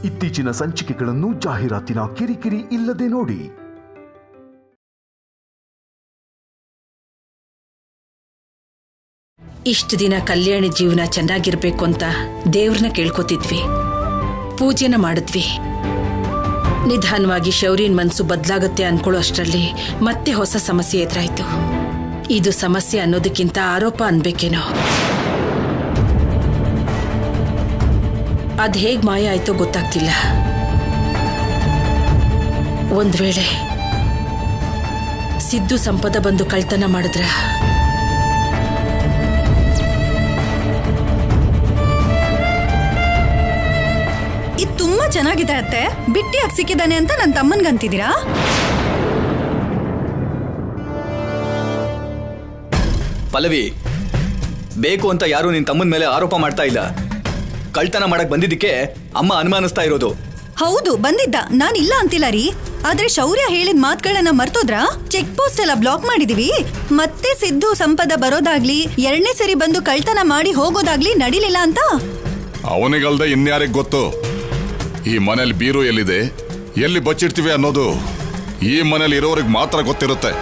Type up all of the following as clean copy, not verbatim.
ಇತ್ತೀಚಿನ ಸಂಚಿಕೆಗಳನ್ನು ಜಾಹೀರಾತಿನ ಕಿರಿಕಿರಿ ಇಲ್ಲದೆ ನೋಡಿ. ಇಷ್ಟು ದಿನ ಕಲ್ಯಾಣಿ ಜೀವನ ಚೆನ್ನಾಗಿರ್ಬೇಕು ಅಂತ ದೇವ್ರನ್ನ ಕೇಳ್ಕೊತಿದ್ವಿ, ಪೂಜೆನ ಮಾಡಿದ್ವಿ. ನಿಧಾನವಾಗಿ ಶೌರ್ಯನ್ ಮನ್ಸು ಬದಲಾಗತ್ತೆ ಅನ್ಕೊಳ್ಳೋ ಅಷ್ಟರಲ್ಲಿ ಮತ್ತೆ ಹೊಸ ಸಮಸ್ಯೆ ಎದುರಾಯ್ತು. ಇದು ಸಮಸ್ಯೆ ಅನ್ನೋದಕ್ಕಿಂತ ಆರೋಪ ಅನ್ಬೇಕೇನೋ. ಅದ್ ಹೇಗ್ ಮಾಯ ಆಯ್ತೋ ಗೊತ್ತಾಗ್ತಿಲ್ಲ. ಒಂದ್ ವೇಳೆ ಸಿದ್ದು ಸಂಪದ ಬಂದು ಕಳ್ತನ ಮಾಡಿದ್ರ? ಇದು ತುಂಬಾ ಚೆನ್ನಾಗಿದೆ ಅತ್ತೆ. ಬಿಟ್ಟಿಯಾಗಿ ಸಿಕ್ಕಿದಾನೆ ಅಂತ ನನ್ನ ತಮ್ಮನ್ಗಂತಿದ್ದೀರಾ? ಪಲ್ಲವಿ, ಬೇಕು ಅಂತ ಯಾರು ನಿನ್ ತಮ್ಮನ ಮೇಲೆ ಆರೋಪ ಮಾಡ್ತಾ ಇಲ್ಲ. ಕಳ್ತನ ಮಾಡಕ್ ಬಂದಿದ್ದಕ್ಕೆ ಅಮ್ಮ ಅನುಮಾನಿಸ್ತಾ ಇರೋದು. ಹೌದು, ಬಂದಿದ್ದ, ನಾನು ಇಲ್ಲ ಅಂತಿಲ್ಲ ರೀ. ಆದ್ರೆ ಶೌರ್ಯ ಹೇಳಿದ ಮಾತುಗಳನ್ನ ಮರ್ತೋದ್ರ? ಚೆಕ್ ಪೋಸ್ಟ್ ಎಲ್ಲ ಬ್ಲಾಕ್ ಮಾಡಿದೀವಿ. ಮತ್ತೆ ಸಿದ್ದು ಸಂಪದ ಬರೋದಾಗ್ಲಿ, 2ನೇ ಸರಿ ಬಂದು ಕಳ್ತನ ಮಾಡಿ ಹೋಗೋದಾಗ್ಲಿ ನಡಿಲಿಲ್ಲ ಅಂತ. ಅವನಿಗಲ್ದೆ ಇನ್ಯಾರಿಗೆ ಗೊತ್ತು ಈ ಮನೇಲಿ ಬೀರು ಎಲ್ಲಿದೆ, ಎಲ್ಲಿ ಬಚ್ಚಿಡ್ತೀವಿ ಅನ್ನೋದು ಈ ಮನೇಲಿ ಇರೋರಿಗೆ ಮಾತ್ರ ಗೊತ್ತಿರುತ್ತೆ.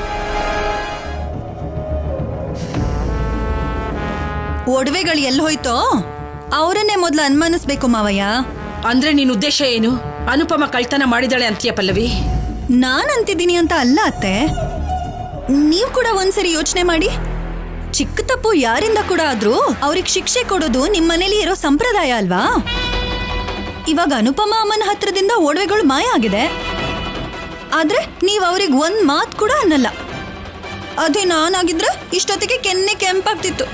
ಒಡವೆಗಳು ಎಲ್ಲಿ ಹೋಯ್ತೋ ಅವರನ್ನೇ ಮೊದಲು ಅನುಮಾನಿಸ್ಬೇಕು ಮಾವಯ್ಯ. ಅಂದ್ರೆ ನಿನ್ ಉದ್ದೇಶ ಏನು? ಅನುಪಮ ಕಳ್ತನ ಮಾಡಿದಾಳೆ ಅಂತೀಯ ಪಲ್ಲವಿ? ನಾನ್ ಅಂತಿದ್ದೀನಿ ಅಂತ ಅಲ್ಲ ಅತ್ತೆ. ನೀವ್ ಕೂಡ ಒಂದ್ಸರಿ ಯೋಚನೆ ಮಾಡಿ. ಚಿಕ್ಕ ತಪ್ಪು ಯಾರಿಂದ ಕೂಡ ಆದ್ರೂ ಅವ್ರಿಗೆ ಶಿಕ್ಷೆ ಕೊಡೋದು ನಿಮ್ ಮನೇಲಿ ಇರೋ ಸಂಪ್ರದಾಯ ಅಲ್ವಾ? ಇವಾಗ ಅನುಪಮ ಅಮ್ಮನ ಹತ್ರದಿಂದ ಒಡವೆಗಳು ಮಾಯ ಆಗಿದೆ, ಆದ್ರೆ ನೀವ್ ಅವ್ರಿಗೆ ಒಂದ್ ಮಾತ್ ಕೂಡ ಅನ್ನಲ್ಲ. ಅದೇ ನಾನಾಗಿದ್ರೆ ಇಷ್ಟೊತ್ತಿಗೆ ಕೆನ್ನೆ ಕೆಂಪಾಗ್ತಿತ್ತು.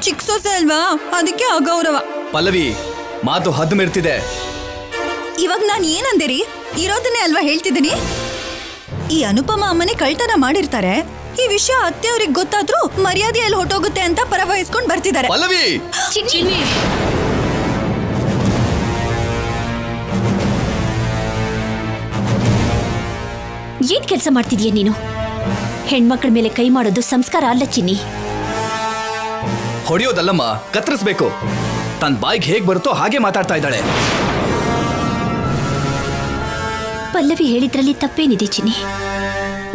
ಚಿಕ್ಕ ಸೊಸೆ ಅಲ್ವಾ, ಅದಕ್ಕೆ ಅಗೌರವ. ಪಲ್ಲವಿ, ಮಾತು ಹದ್ದು ಮೆರ್ತಿದೆ. ಇವಾಗ ನಾನು ಏನಂದೇರಿ? ಇರೋದನ್ನೇ ಅಲ್ವಾ ಹೇಳ್ತಿದ್ದೀನಿ. ಈ ಅನುಪಮ ಅಮ್ಮನೆ ಕಳ್ತನ ಮಾಡಿರ್ತಾರೆ. ಈ ವಿಷಯ ಅತ್ತೆಯವ್ರಿಗೆ ಗೊತ್ತಾದ್ರೂ ಮರ್ಯಾದೆಯಲ್ಲಿ ಹೊಟ್ಟೋಗುತ್ತೆ ಅಂತ ಪರವಹಿಸ್ಕೊಂಡು ಬರ್ತಿದ್ದಾರೆ. ಪಲ್ಲವಿ, ಏನ್ ಕೆಲಸ ಮಾಡ್ತಿದೀಯ ನೀನು? ಹೆಣ್ಮಕ್ಳ ಮೇಲೆ ಕೈ ಮಾಡೋದು ಸಂಸ್ಕಾರ ಅಲ್ಲ ಚಿನ್ನಿ. ಹೊಡೆಯೋದಲ್ಲಮ್ಮ, ಕತ್ತರಿಸ್ಬೇಕು. ತನ್ನ ಬಾಯಿಗೆ ಹೇಗ್ ಬರುತ್ತೋ ಹಾಗೆ ಮಾತಾಡ್ತಾ ಇದ್ದಾಳೆ. ಪಲ್ಲವಿ ಹೇಳಿದ್ರಲ್ಲಿ ತಪ್ಪೇನಿದೆ ಚಿನ್ನಿ?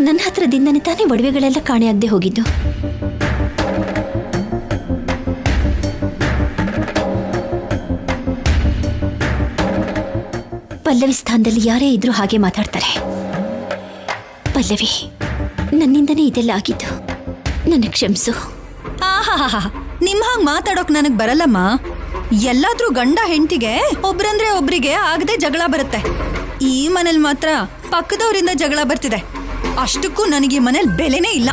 ನನ್ನ ಹತ್ರದಿಂದನೇ ತಾನೇ ಒಡವೆಗಳೆಲ್ಲ ಕಾಣೆಯಾಗದೆ ಹೋಗಿದ್ದು. ಪಲ್ಲವಿ ಸ್ಥಾನದಲ್ಲಿ ಯಾರೇ ಇದ್ರೂ ಹಾಗೆ ಮಾತಾಡ್ತಾರೆ. ಪಲ್ಲವಿ, ನನ್ನಿಂದನೇ ಇದೆಲ್ಲ ಆಗಿದ್ದು, ನನ್ನ ಕ್ಷಮಿಸು. ಆಹಾಹಾ, ನಿಮ್ ಹಾಗೆ ಮಾತಾಡೋಕ್ ನನಗ್ ಬರಲ್ಲಮ್ಮ. ಎಲ್ಲಾದ್ರೂ ಗಂಡ ಹೆಂಡತಿಗೆ ಒಬ್ರಂದ್ರೆ ಒಬ್ರಿಗೆ ಆಗದೆ ಜಗಳ ಬರುತ್ತೆ. ಈ ಮನೇಲಿ ಮಾತ್ರ ಪಕ್ಕದವರಿಂದ ಜಗಳ ಬರ್ತಿದೆ. ಅಷ್ಟಕ್ಕೂ ನನಗೆ ಈ ಮನೇಲಿ ಬೆಲೆನೇ ಇಲ್ಲ.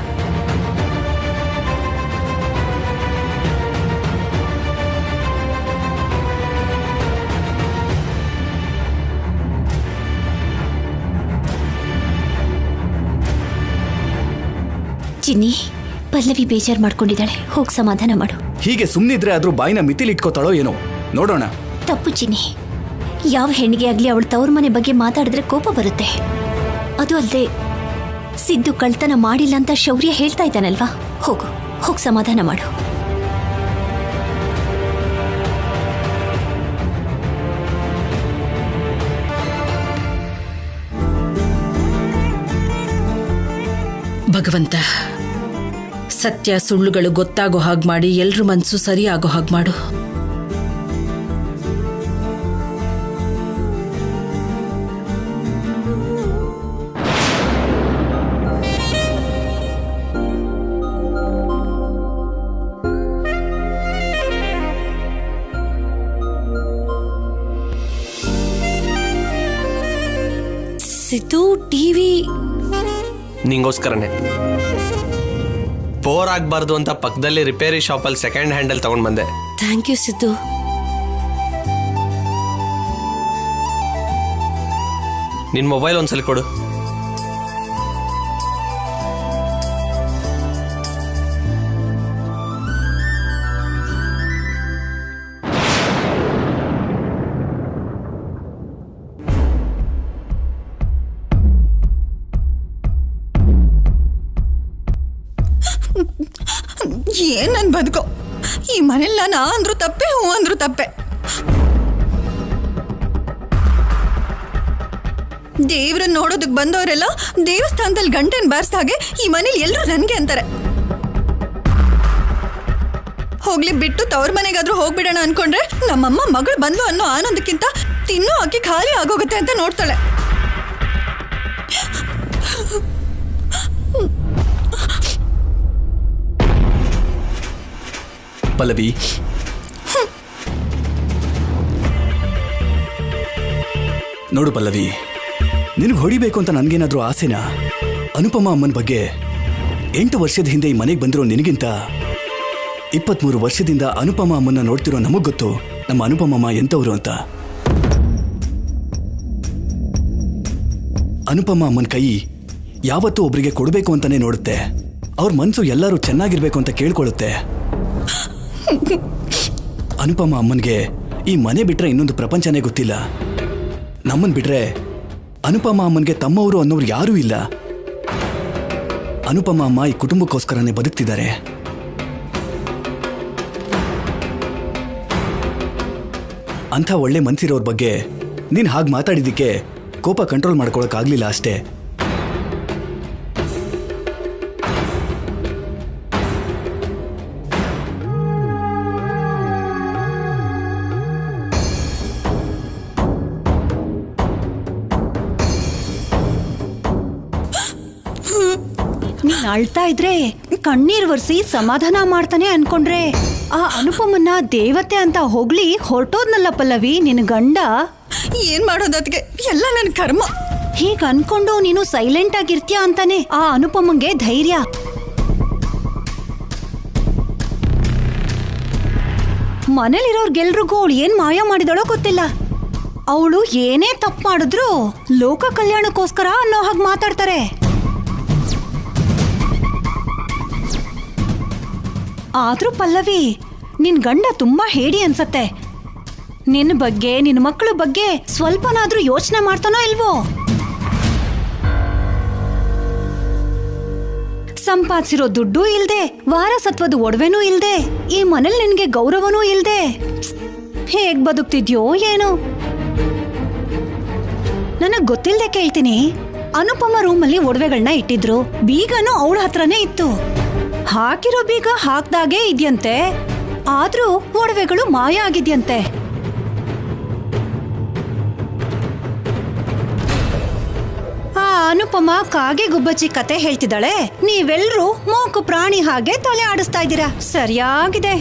ಚಿನ್ನಿ, ಪಲ್ಲವಿ ಬೇಜಾರು ಮಾಡ್ಕೊಂಡಿದ್ದಾಳೆ. ಹೋಗಿ ಸಮಾಧಾನ ಮಾಡು. ಹೀಗೆ ಸುಮ್ಮನಿದ್ರೆ ಆದ್ರೂ ಬಾಯಿನ ಮಿತಿಲಿ ಇಟ್ಕೋತಾಳೋ ಏನೋ, ನೋಡೋಣ. ತಪ್ಪು ಚಿನ್ನಿ. ಯಾವ ಹೆಣ್ಣಿಗೆ ಆಗ್ಲಿ ಅವಳ ತವ್ರ ಮನೆ ಬಗ್ಗೆ ಮಾತಾಡಿದ್ರೆ ಕೋಪ ಬರುತ್ತೆ. ಅದು ಅಲ್ಲದೆ ಸಿದ್ದು ಕಳ್ತನ ಮಾಡಿಲ್ಲ ಅಂತ ಶೌರ್ಯ ಹೇಳ್ತಾ ಇದ್ದಾನಲ್ವಾ? ಹೋಗಿ ಸಮಾಧಾನ ಮಾಡು. ಭಗವಂತ, ಸತ್ಯ ಸುಳ್ಳುಗಳು ಗೊತ್ತಾಗೋ ಹಾಗೆ ಮಾಡಿ ಎಲ್ರ ಮನಸ್ಸು ಸರಿ ಆಗೋ ಹಾಗೆ ಮಾಡು. ಸಿದ್ದು ಟಿವಿ ನಿಂಗೋಸ್ಕರನೇ. ಬೋರ್ ಆಗ್ಬಾರ್ದು ಅಂತ ಪಕ್ಕದಲ್ಲಿ ರಿಪೇರಿ ಶಾಪಲ್ಲಿ ಸೆಕೆಂಡ್ ಹ್ಯಾಂಡಲ್ ತಗೊಂಡ್ ಬಂದೆ. Thank you Siddu. ನಿನ್ ಮೊಬೈಲ್ ಒಂದ್ಸಲ ಕೊಡು. ಏನ್ ನನ್ ಬದುಕೋ, ಈ ಮನೇಲಿ ನಾನು ಅಂದ್ರು ತಪ್ಪೆ, ಹೂ ಅಂದ್ರು ತಪ್ಪೆ. ದೇವ್ರ ನೋಡೋದಕ್ ಬಂದವರೆಲ್ಲ ದೇವಸ್ಥಾನದಲ್ಲಿ ಗಂಟೆನ್ ಬಾರಿಸ್ದಾಗೆ ಈ ಮನೇಲಿ ಎಲ್ರು ನನ್ಗೆ ಅಂತಾರೆ. ಹೋಗ್ಲಿ ಬಿಟ್ಟು ತವ್ರ ಮನೆಗಾದ್ರೂ ಹೋಗ್ಬಿಡೋಣ ಅನ್ಕೊಂಡ್ರೆ ನಮ್ಮಮ್ಮ ಮಗಳು ಬಂದ್ಲು ಅನ್ನೋ ಆನಂದಕ್ಕಿಂತ ತಿನ್ನೋ ಅಕ್ಕಿ ಖಾಲಿ ಆಗೋಗುತ್ತೆ ಅಂತ ನೋಡ್ತಾಳೆ. ಪಲ್ಲವಿ, ನೋಡು ಪಲ್ಲವಿ, ನಿನಗೆ ಹೊಡಿಬೇಕು ಅಂತ ನನಗೇನಾದ್ರೂ ಆಸೆನಾ? ಅನುಪಮ ಅಮ್ಮನ ಬಗ್ಗೆ 8 ವರ್ಷದ ಹಿಂದೆ ಈ ಮನೆಗೆ ಬಂದಿರೋ ನಿನಗಿಂತ 23 ವರ್ಷದಿಂದ ಅನುಪಮ ಅಮ್ಮನ್ನ ನೋಡ್ತಿರೋ ನಮಗ್ ಗೊತ್ತು ನಮ್ಮ ಅನುಪಮಮ್ಮ ಎಂತವ್ರು ಅಂತ. ಅನುಪಮ ಅಮ್ಮನ ಕೈ ಯಾವತ್ತೂ ಒಬ್ರಿಗೆ ಕೊಡಬೇಕು ಅಂತಾನೆ ನೋಡುತ್ತೆ. ಅವ್ರ ಮನಸ್ಸು ಎಲ್ಲರೂ ಚೆನ್ನಾಗಿರ್ಬೇಕು ಅಂತ ಕೇಳ್ಕೊಳ್ಳುತ್ತೆ. ಅನುಪಮ ಅಮ್ಮನ್ಗೆ ಈ ಮನೆ ಬಿಟ್ರೆ ಇನ್ನೊಂದು ಪ್ರಪಂಚನೇ ಗೊತ್ತಿಲ್ಲ. ನಮ್ಮನ್ ಬಿಟ್ರೆ ಅನುಪಮ ಅಮ್ಮನ್ಗೆ ತಮ್ಮವರು ಅನ್ನೋರು ಯಾರೂ ಇಲ್ಲ. ಅನುಪಮ ಅಮ್ಮ ಈ ಕುಟುಂಬಕ್ಕೋಸ್ಕರನೇ ಬದುಕ್ತಿದ್ದಾರೆ. ಅಂಥ ಒಳ್ಳೆ ಮನ್ಸಿರೋರ್ ಬಗ್ಗೆ ನೀನ್ ಹಾಗೆ ಮಾತಾಡಿದ್ದಕ್ಕೆ ಕೋಪ ಕಂಟ್ರೋಲ್ ಮಾಡ್ಕೊಳಕ್ಕಾಗ್ಲಿಲ್ಲ ಅಷ್ಟೇ. ನೀನ್ ಅಳ್ತಾ ಇದ್ರೆ ಕಣ್ಣೀರ್ ಒರೆಸಿ ಸಮಾಧಾನ ಮಾಡ್ತಾನೆ ಅನ್ಕೊಂಡ್ರೆ ಆ ಅನುಪಮನ್ನ ದೇವತೆ ಅಂತ ಹೋಗ್ಲಿ ಹೊರಟೋದ್ನಲ್ಲ ಪಲ್ಲವಿ ನಿನ್ ಗಂಡ. ಏನ್ ಮಾಡೋದಕ್ಕೆ ಎಲ್ಲ ನನ್ ಕರ್ಮ. ಹೀಗ ಅನ್ಕೊಂಡು ನೀನು ಸೈಲೆಂಟ್ ಆಗಿರ್ತೀಯ ಅಂತಾನೆ ಆ ಅನುಪಮಂಗೆ ಧೈರ್ಯ. ಮನೇಲಿರೋರ್ಗೆಲ್ರಿಗೂ ಅವಳು ಏನ್ ಮಾಯ ಮಾಡಿದಳೋ ಗೊತ್ತಿಲ್ಲ. ಅವಳು ಏನೇ ತಪ್ಪು ಮಾಡಿದ್ರು ಲೋಕ ಕಲ್ಯಾಣಕ್ಕೋಸ್ಕರ ಅನ್ನೋ ಹಾಗೆ ಮಾತಾಡ್ತಾರೆ. ಆದ್ರೂ ಪಲ್ಲವಿ, ನಿನ್ ಗಂಡ ತುಂಬಾ ಹೇಡಿ ಅನ್ಸತ್ತೆ. ನಿನ್ನ ಬಗ್ಗೆ ನಿನ್ನ ಮಕ್ಕಳ ಬಗ್ಗೆ ಸ್ವಲ್ಪನಾದ್ರೂ ಯೋಚನೆ ಮಾಡ್ತಾನೋ ಇಲ್ವೋ? ಸಂಪಾದಿಸಿರೋ ದುಡ್ಡು ಇಲ್ದೆ, ವಾರಸತ್ವದ ಒಡವೆನೂ ಇಲ್ದೆ, ಈ ಮನೇಲಿ ನಿನ್ಗೆ ಗೌರವನೂ ಇಲ್ದೆ ಹೇಗ್ ಬದುಕ್ತಿದ್ಯೋ ಏನೋ. ನನಗ್ ಗೊತ್ತಿಲ್ದೆ ಕೇಳ್ತೀನಿ, ಅನುಪಮ ರೂಮಲ್ಲಿ ಒಡವೆಗಳನ್ನ ಇಟ್ಟಿದ್ರು, ಬೀಗನೂ ಅವಳ ಹತ್ರನೇ ಇತ್ತು. ಹಾಕಿರೋ ಬೀಗ ಹಾಕ್ದಾಗೆ ಇದೆಯಂತೆ, ಆದ್ರೂ ಒಡವೆಗಳು ಮಾಯ ಆಗಿದ್ಯಂತೆ. ಆ ಅನುಪಮ ಕಾಗೆ ಗುಬ್ಬಚ್ಚಿ ಕತೆ ಹೇಳ್ತಿದ್ದಾಳೆ, ನೀವೆಲ್ರೂ ಮೂಕು ಪ್ರಾಣಿ ಹಾಗೆ ತಲೆ ಆಡಿಸ್ತಾ ಇದ್ದೀರಾ. ಸರಿಯಾಗಿದೆ.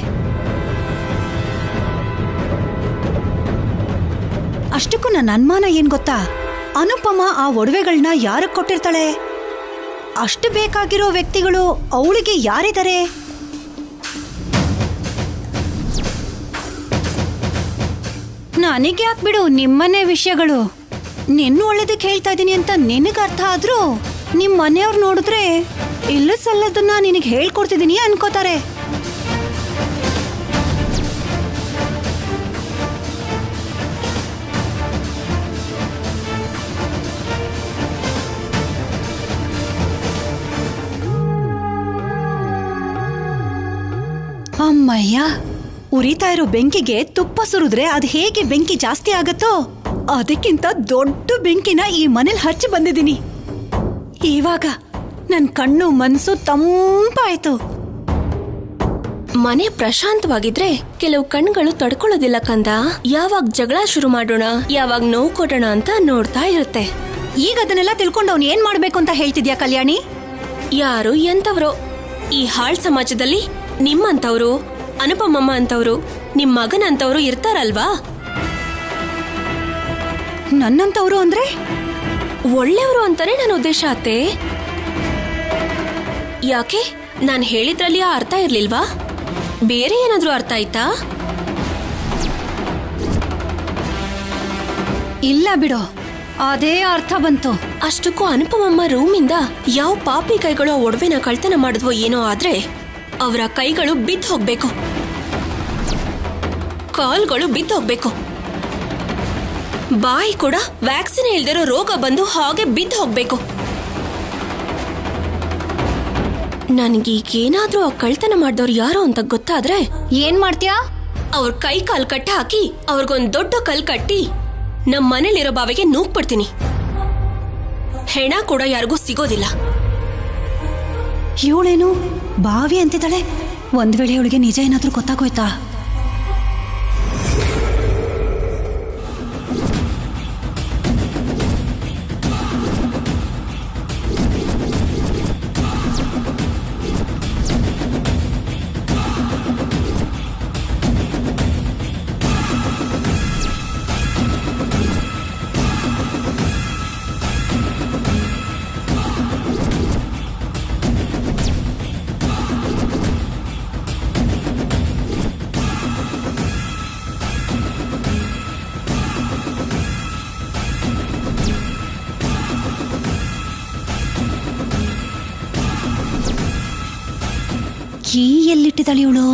ಅಷ್ಟಕ್ಕೂ ನನ್ನ ಅನುಮಾನ ಏನ್ ಗೊತ್ತಾ, ಅನುಪಮ ಆ ಒಡವೆಗಳನ್ನ ಯಾರಕ್ಕೆ ಕೊಟ್ಟಿರ್ತಾಳೆ? ಅಷ್ಟು ಬೇಕಾಗಿರೋ ವ್ಯಕ್ತಿಗಳು ಅವಳಿಗೆ ಯಾರಿದ್ದಾರೆ? ನನಗೆ ಯಾಕೆ ಬಿಡು ನಿಮ್ಮನೆ ವಿಷಯಗಳು. ನಿನ್ನ ಒಳ್ಳೇದಕ್ಕೆ ಹೇಳ್ತಾ ಇದ್ದೀನಿ ಅಂತ ನಿನಗೆ ಅರ್ಥ ಆದ್ರೂ ನಿಮ್ಮ ಮನೆಯವ್ರು ನೋಡಿದ್ರೆ ಇಲ್ಲ ಸಲ್ಲದನ್ನ ನಿನಗೆ ಹೇಳ್ಕೊಡ್ತಿದ್ದೀನಿ ಅನ್ಕೋತಾರೆ. ಅಮ್ಮಯ್ಯ, ಉರಿತಾ ಇರೋ ಬೆಂಕಿಗೆ ತುಪ್ಪ ಸುರಿದ್ರೆ ಅದು ಹೇಗೆ ಬೆಂಕಿ ಜಾಸ್ತಿ ಆಗತ್ತೋ ಅದಕ್ಕಿಂತ ದೊಡ್ಡ ಬೆಂಕಿನ ಈ ಮನೇಲಿ ಹಚ್ಚಿ ಬಂದಿದ್ದೀನಿ. ಇವಾಗ ನನ್ ಕಣ್ಣು ಮನ್ಸು ತಂಪಾಯ್ತು. ಮನೆ ಪ್ರಶಾಂತವಾಗಿದ್ರೆ ಕೆಲವು ಕಣ್ಗಳು ತಡ್ಕೊಳ್ಳೋದಿಲ್ಲ ಕಂದ. ಯಾವಾಗ ಜಗಳ ಶುರು ಮಾಡೋಣ, ಯಾವಾಗ ನೋವು ಕೊಡೋಣ ಅಂತ ನೋಡ್ತಾ ಇರುತ್ತೆ. ಈಗ ಅದನ್ನೆಲ್ಲ ತಿಳ್ಕೊಂಡು ಅವ್ನು ಏನ್ ಮಾಡ್ಬೇಕು ಅಂತ ಹೇಳ್ತಿದ್ಯಾ ಕಲ್ಯಾಣಿ? ಯಾರು ಎಂತವ್ರೋ ಈ ಹಾಳ್ ಸಮಾಜದಲ್ಲಿ ನಿಮ್ಮಂತವ್ರು, ಅನುಪಮಮ್ಮ ಅಂತವ್ರು, ನಿಮ್ ಮಗನಂತವ್ರು ಇರ್ತಾರಲ್ವಾ? ನನ್ನಂತವ್ರು ಅಂದ್ರೆ ಒಳ್ಳೆಯವರು ಅಂತಾನೆ ನನ್ನ ಉದ್ದೇಶ ಅತ್ತೆ. ಯಾಕೆ ನಾನ್ ಹೇಳಿದ್ರಲ್ಲಿ ಆ ಅರ್ಥ ಇರ್ಲಿಲ್ವಾ? ಬೇರೆ ಏನಾದ್ರೂ ಅರ್ಥ ಆಯ್ತಾ? ಇಲ್ಲ ಬಿಡು, ಅದೇ ಅರ್ಥ ಬಂತು. ಅಷ್ಟಕ್ಕೂ ಅನುಪಮಮ್ಮ ರೂಮಿಂದ ಯಾವ ಪಾಪಿ ಕೈಗಳು ಆ ಒಡವೆನ ಕಳ್ತನ ಮಾಡಿದ್ವೋ ಏನೋ ಆದ್ರೆ ಅವರ ಕೈಗಳು ಬಿದ್ದು ಹೋಗ್ಬೇಕು, ಕಾಲ್ಗಳು ಬಿದ್ದು ಹೋಗ್ಬೇಕು, ಬಾಯಿ ಕೂಡ ವ್ಯಾಕ್ಸಿನ್ ಇಲ್ದಿರೋ ರೋಗ ಬಂದು ಹಾಗೆ ಬಿದ್ದು ಹೋಗ್ಬೇಕು. ನನ್ಗೀಗೇನಾದ್ರೂ ಆ ಕಳ್ತನ ಮಾಡಿದವ್ರು ಯಾರೋ ಅಂತ ಗೊತ್ತಾದ್ರೆ ಏನ್ ಮಾಡ್ತೀಯಾ? ಅವ್ರ ಕೈ ಕಾಲ್ ಕಟ್ಟ ಹಾಕಿ ಅವ್ರಿಗೊಂದ್ ದೊಡ್ಡ ಕಲ್ ಕಟ್ಟಿ ನಮ್ ಮನೇಲಿರೋ ಬಾವಿಗೆ ನೂಗ್ಬಿಡ್ತೀನಿ. ಹೆಣ ಕೂಡ ಯಾರಿಗೂ ಸಿಗೋದಿಲ್ಲ. ಇವಳೇನು ಬಾವಿ ಅಂತಿದ್ದಾಳೆ? ಒಂದ್ ವೇಳೆ ಇವಳಿಗೆ ನಿಜ ಏನಾದ್ರೂ ಗೊತ್ತಾಗೋಯ್ತಾ? ಕೀ ಎಲ್ಲಿಟ್ಟಿದ್ದಾಳೆ ಇವಳು?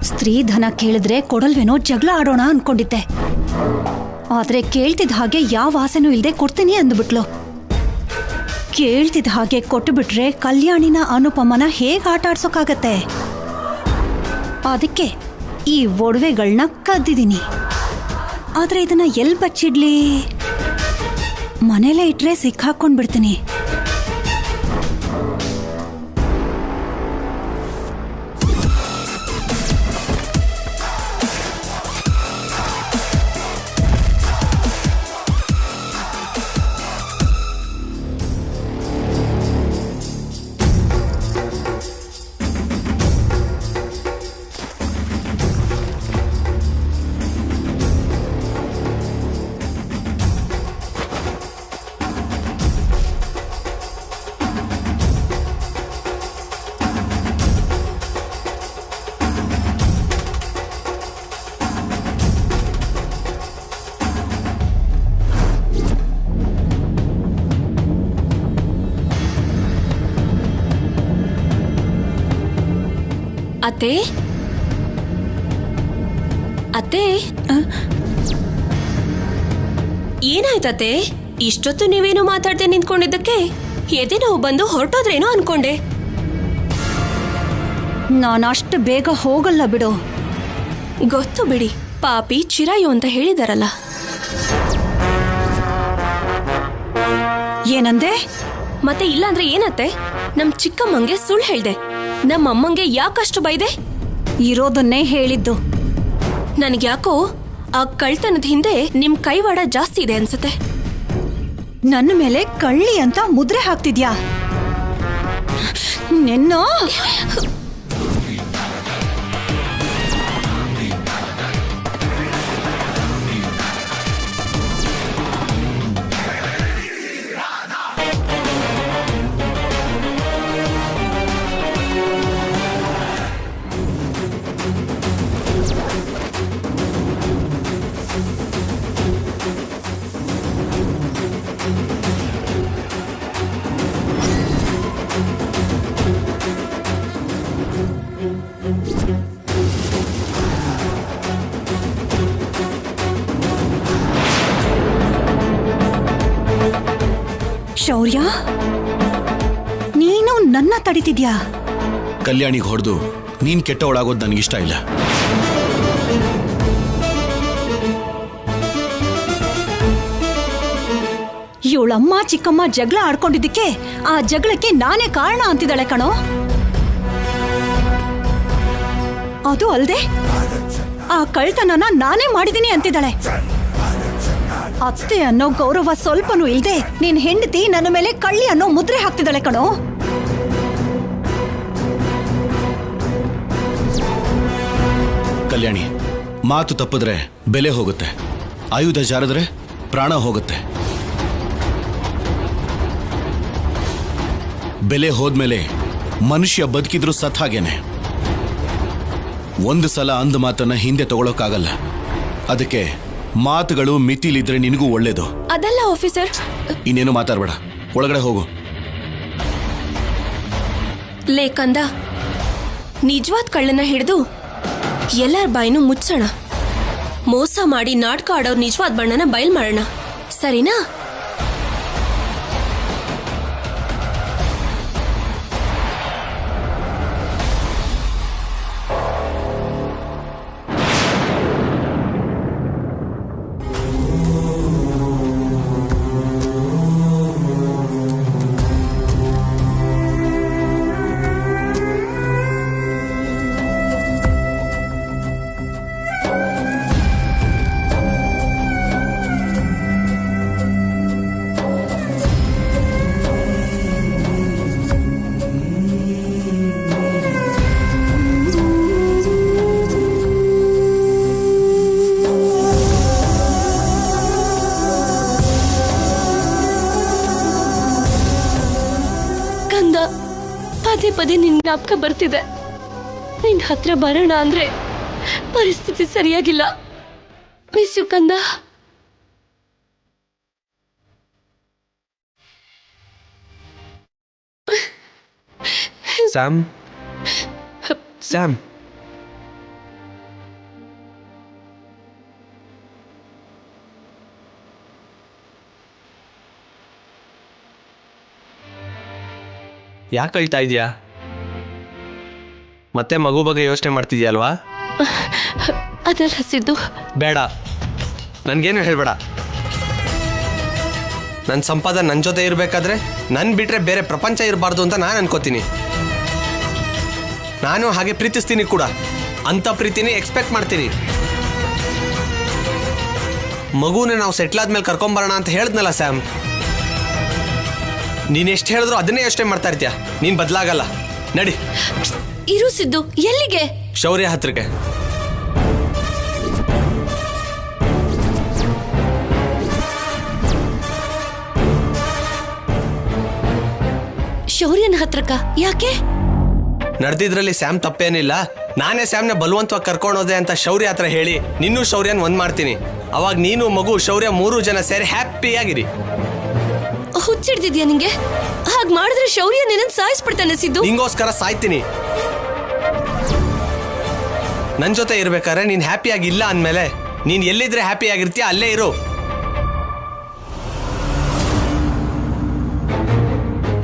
ಸ್ತ್ರೀ ಧನ ಕೇಳಿದ್ರೆ ಕೊಡಲ್ವೇನೋ, ಜಗಳ ಆಡೋಣ ಅನ್ಕೊಂಡಿದ್ದೆ. ಆದ್ರೆ ಕೇಳ್ತಿದ್ದ ಹಾಗೆ ಯಾವ ಆಸೆನೂ ಇಲ್ಲದೆ ಕೊಡ್ತೀನಿ ಅಂದ್ಬಿಟ್ಲು. ಕೇಳ್ತಿದ್ದ ಹಾಗೆ ಕೊಟ್ಟು ಬಿಟ್ರೆ ಕಲ್ಯಾಣಿನ ಅನುಪಮನ ಹೇಗೆ ಆಟ ಆಡ್ಸೋಕ್ಕಾಗತ್ತೆ? ಅದಕ್ಕೆ ಈ ಒಡವೆಗಳನ್ನ ಕದ್ದಿದ್ದೀನಿ. ಆದ್ರೆ ಇದನ್ನ ಎಲ್ಲಿ ಬಚ್ಚಿಡ್ಲಿ? ಮನೇಲೇ ಇಟ್ರೆ ಸಿಕ್ಕಾಕೊಂಡ್ಬಿಡ್ತೀನಿ. ಅತ್ತೆ ಅತ್ತೆ ಏನಾಯ್ತತ್ತೆ? ಇಷ್ಟೊತ್ತು ನೀವೇನು ಮಾತಾಡ್ದೆ ನಿಂತ್ಕೊಂಡಿದ್ದಕ್ಕೆ ಎದೆ ನೋವು ಬಂದು ಹೊರಟೋದ್ರೇನೋ ಅನ್ಕೊಂಡೆ. ನಾನಷ್ಟು ಬೇಗ ಹೋಗಲ್ಲ ಬಿಡು. ಗೊತ್ತು ಬಿಡಿ, ಪಾಪಿ ಚಿರಾಯು ಅಂತ ಹೇಳಿದಾರಲ್ಲ. ಏನಂದೆ? ಮತ್ತೆ ಇಲ್ಲಾಂದ್ರೆ ಏನತ್ತೆ? ನಮ್ ಚಿಕ್ಕಮ್ಮಂಗೆ ಸುಳ್ಳು ಹೇಳ್ದೆ. ನಮ್ಮಮ್ಮಂಗೆ ಯಾಕಷ್ಟು ಬೈದೆ? ಇರೋದನ್ನೇ ಹೇಳಿದ್ದು. ನನಗ್ಯಾಕೋ ಆ ಕಳ್ತನದ ಹಿಂದೆ ನಿಮ್ ಕೈವಾಡ ಜಾಸ್ತಿ ಇದೆ ಅನ್ಸುತ್ತೆ. ನನ್ನ ಮೇಲೆ ಕಳ್ಳಿ ಅಂತ ಮುದ್ರೆ ಹಾಕ್ತಿದ್ಯಾ? ನಿನ್ನ ಶೌರ್ಯ, ನೀನು ನನ್ನ ತಡಿತಿದ್ಯಾ? ಕಲ್ಯಾಣಿಗೆ ಹೊಡೆದು ನೀನ್ ಕೆಟ್ಟವಳಾಗೋದು ನನಗಿಷ್ಟ ಇಲ್ಲ. ಇವಳಮ್ಮ ಚಿಕ್ಕಮ್ಮ ಜಗಳ ಆಡ್ಕೊಂಡಿದ್ದಕ್ಕೆ ಆ ಜಗಳಕ್ಕೆ ನಾನೇ ಕಾರಣ ಅಂತಿದ್ದಾಳೆ ಕಣೋ. ಅದು ಅಲ್ದೆ ಆ ಕಳ್ತನನ ನಾನೇ ಮಾಡಿದೀನಿ ಅಂತಿದ್ದಾಳೆ. ಅತ್ತೆ ಅನ್ನೋ ಗೌರವ ಸ್ವಲ್ಪನೂ ಇಲ್ದೆ ನಿನ್ ಹೆಂಡತಿ ನನ್ನ ಮೇಲೆ ಕಳ್ಳಿ ಅನ್ನೋ ಮುದ್ರೆ ಹಾಕ್ತಿದ್ದಾಳೆ ಕಣೋ. ಕಲ್ಯಾಣಿ, ಮಾತು ತಪ್ಪಿದ್ರೆ ಬೆಲೆ ಹೋಗುತ್ತೆ, ಆಯುಧ ಜಾರಿದ್ರೆ ಪ್ರಾಣ ಹೋಗುತ್ತೆ. ಬೆಲೆ ಹೋದ್ಮೇಲೆ ಮನುಷ್ಯ ಬದುಕಿದ್ರು ಸತ್ ಹಾಗೇನೆ. ಒಂದು ಸಲ ಅಂದ ಮಾತನ್ನ ಹಿಂದೆ ತಗೊಳಕ್ಕಾಗಲ್ಲ. ಅದಕ್ಕೆ ಮಾತುಗಳು ಮಿತಿಲಿದ್ರೆ ನಿನಗೂ ಒಳ್ಳೇದು. ಅದಲ್ಲ ಆಫೀಸರ್. ಇನ್ನೇನು ಮಾತಾಡ್ಬೇಡ, ಒಳಗಡೆ ಹೋಗು. ಲೇಕಂದ, ನಿಜವಾದ ಕಳ್ಳನ ಹಿಡಿದು ಎಲ್ಲರ ಬಾಯಿನೂ ಮುಚ್ಚೋಣ. ಮೋಸ ಮಾಡಿ ನಾಟಕ ಆಡೋರ್ ನಿಜವಾದ ಬಣ್ಣನ ಬಯಲ್ ಮಾಡೋಣ, ಸರಿನಾ? ಪದೇ ಪದೇ ನಿನ್ ಜ್ಞಾಪಕ ಬರ್ತಿದೆ. ನಿನ್ ಹತ್ರ ಬರೋಣ ಅಂದ್ರೆ ಪರಿಸ್ಥಿತಿ ಸರಿಯಾಗಿಲ್ಲ. ಮಿಸ್ ಯು ಕಂದ. ಸ್ಯಾಮ್, ಸ್ಯಾಮ್, ಯಾಕೆ ಅಳ್ತಾ ಇದೆಯಾ? ಮತ್ತೆ ಮಗು ಬಗ್ಗೆ ಯೋಚನೆ ಮಾಡ್ತಿದ್ಯಲ್ವಾ? ಅದಲ್ಲ ಸಿದ್ದು. ಬೇಡ, ನನಗೇನು ಹೇಳ್ಬೇಡ. ನನ್ನ ಸಂಪಾದನೆ ನನ್ನ ಜೊತೆ ಇರಬೇಕಾದ್ರೆ ನನ್ನ ಬಿಟ್ರೆ ಬೇರೆ ಪ್ರಪಂಚ ಇರಬಾರ್ದು ಅಂತ ನಾನು ಅನ್ಕೋತೀನಿ. ನಾನು ಹಾಗೆ ಪ್ರೀತಿಸ್ತೀನಿ ಕೂಡ. ಅಂಥ ಪ್ರೀತಿನೇ ಎಕ್ಸ್ಪೆಕ್ಟ್ ಮಾಡ್ತೀನಿ. ಮಗುನ ನಾವು ಸೆಟ್ಲ್ ಆದ್ಮೇಲೆ ಕರ್ಕೊಂಬರೋಣ ಅಂತ ಹೇಳಿದ್ನಲ್ಲ ಸ್ಯಾಮ್. ನೀನು ಎಷ್ಟು ಹೇಳಿದ್ರು ಅದನ್ನೇ ಯೋಚನೆ ಮಾಡ್ತಾ ಇರ್ತೀಯ. ನೀನು ಬದಲಾಗಲ್ಲ. ನಡಿ. ಇರು ಸಿದ್ದು. ಎಲ್ಲಿಗೆ? ಶೌರ್ಯ ಹತ್ರಕ್ಕೆ. ಶೌರ್ಯನ ಹತ್ರಕ್ಕ ಯಾಕೆ? ನಡೆದಿದ್ರಲ್ಲಿ ಸ್ಯಾಮ್ ತಪ್ಪೇನಿಲ್ಲ. ನಾನೇ ಸ್ಯಾಮ್ನ ಬಲವಂತವಾಗಿ ಕರ್ಕೊಂಡೋದೆ ಅಂತ ಶೌರ್ಯ ಹತ್ರ ಹೇಳಿ ನಿನ್ನೂ ಶೌರ್ಯನ ಒಂದ್ ಮಾಡ್ತೀನಿ. ಅವಾಗ ನೀನು ಮಗು ಶೌರ್ಯ 3 ಜನ ಸೇರಿ ಹ್ಯಾಪಿಯಾಗಿರಿ. ಹುಚ್ಚಿಡ್ದಿದ್ಯಾ ನಿಂಗೆ? ಹಾಗೆ ಮಾಡಿದ್ರೆ ಶೌರ್ಯ ನಿನ್ನನ್ನು ಸಾಯಿಸ್ಬಿಡ್ತಾನೆ ಸಿದ್ದು. ನಿಂಗೋಸ್ಕರ ಸಾಯ್ತೀನಿ. ನನ್ನ ಜೊತೆ ಇರ್ಬೇಕಾದ್ರೆ ನೀನ್ ಹ್ಯಾಪಿಯಾಗಿಲ್ಲ ಅಂದಮೇಲೆ ನೀನ್ ಎಲ್ಲಿದ್ರೆ ಹ್ಯಾಪಿಯಾಗಿರ್ತೀಯ ಅಲ್ಲೇ ಇರು.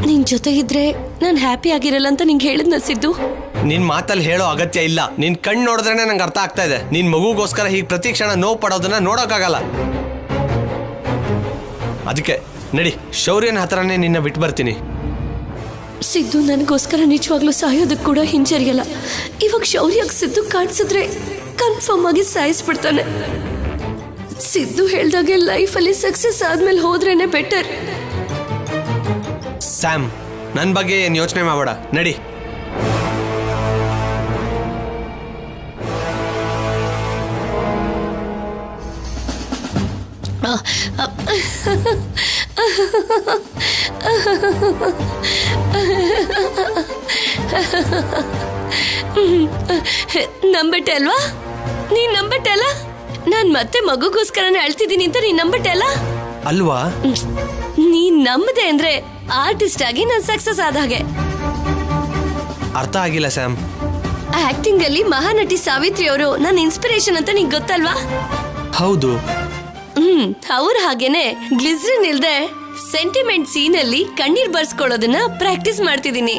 ನಿನ್ ಜೊತೆ ಇದ್ರೆ ನಾನು ಹ್ಯಾಪಿ ಆಗಿರಲ್ಲ ಅಂತ ನಿಂಗೆ ಹೇಳಿದ್ನ ಸಿದ್ದು. ನಿನ್ ಮಾತಲ್ಲಿ ಹೇಳೋ ಅಗತ್ಯ ಇಲ್ಲ. ನಿನ್ ಕಣ್ಣು ನೋಡಿದ್ರೇನೆ ನಂಗೆ ಅರ್ಥ ಆಗ್ತಾ ಇದೆ. ನಿನ್ ಮಗುಗೋಸ್ಕರ ಹೀಗೆ ಪ್ರತಿ ಕ್ಷಣ ನೋವು ಪಡೋದನ್ನ ನೋಡೋಕ್ಕಾಗಲ್ಲ. ಅದಕ್ಕೆ ನಡಿ, ಶೌರ್ಯನ ಹತ್ರನೇ ನಿನ್ನ ಬಿಟ್ಟು ಬರ್ತೀನಿ. ಸಿದ್ದು ನನಗೋಸ್ಕರ ನಿಜವಾಗ್ಲೂ ಸಾಯೋದಕ್ಕೆ ಕೂಡ ಹಿಂಜರಿಯಲ್ಲ. ಇವಾಗ ಶೌರ್ಯಕ್ಕೆ ಸಿದ್ದು ಕಾಣಿಸಿದ್ರೆ ಕನ್ಫರ್ಮ್ ಆಗಿ ಸಾಯಿಸ್ಬಿಡ್ತಾನೆ. ಸಿದ್ದು ಹೇಳ್ದಾಗೆ ಲೈಫಲ್ಲಿ ಸಕ್ಸಸ್ ಆದ್ಮೇಲೆ ಹೋದ್ರೇನೆ ಬೆಟರ್. ಸ್ಯಾಮ್, ನನ್ನ ಬಗ್ಗೆ ಏನು ಯೋಚನೆ ಮಾಡಬೇಡ, ನಡಿ. ನಂಬಟ್ಟೆ ಅಲ್ವಾ? ನೀನ್ ನಂಬಟ್ಟೆ ಅಲ್ಲ? ನಾನ್ ಮತ್ತೆ ಮಗುಗೋಸ್ಕರನೇ ಅಳ್ತಿದ್ದೀನಿ ಅಂತ ನೀನ್ ನಂಬಟ್ಟೆ ಅಲ್ಲ? ಅಲ್ವಾ? ನೀನ್ ನಂಬದೆ ಅಂದ್ರೆ ಆರ್ಟಿಸ್ಟ್ ಆಗಿ ನಾನ್ ಸಕ್ಸಸ್ ಆದ ಹಾಗೆ. ಅರ್ಥ ಆಗಿಲ್ಲ ಸ್ಯಾಮ್. ಆಕ್ಟಿಂಗ್ ಅಲ್ಲಿ ಮಹಾನಟಿ ಸಾವಿತ್ರಿ ಅವರು ನನ್ನ ಇನ್ಸ್ಪಿರೇಷನ್ ಅಂತ ನಿಂಗೆ ಗೊತ್ತಲ್ವಾ? ಹೌದು. ಅವ್ರ ಹಾಗೇನೆ ಗ್ಲಿಸರಿನ್ ಇಲ್ದೆ ಸೆಂಟಿಮೆಂಟ್ ಸೀನ್ ಅಲ್ಲಿ ಕಣ್ಣೀರ್ ಬರ್ಸ್ಕೊಳ್ಳೋದನ್ನ ಪ್ರಾಕ್ಟೀಸ್ ಮಾಡ್ತಿದ್ದೀನಿ.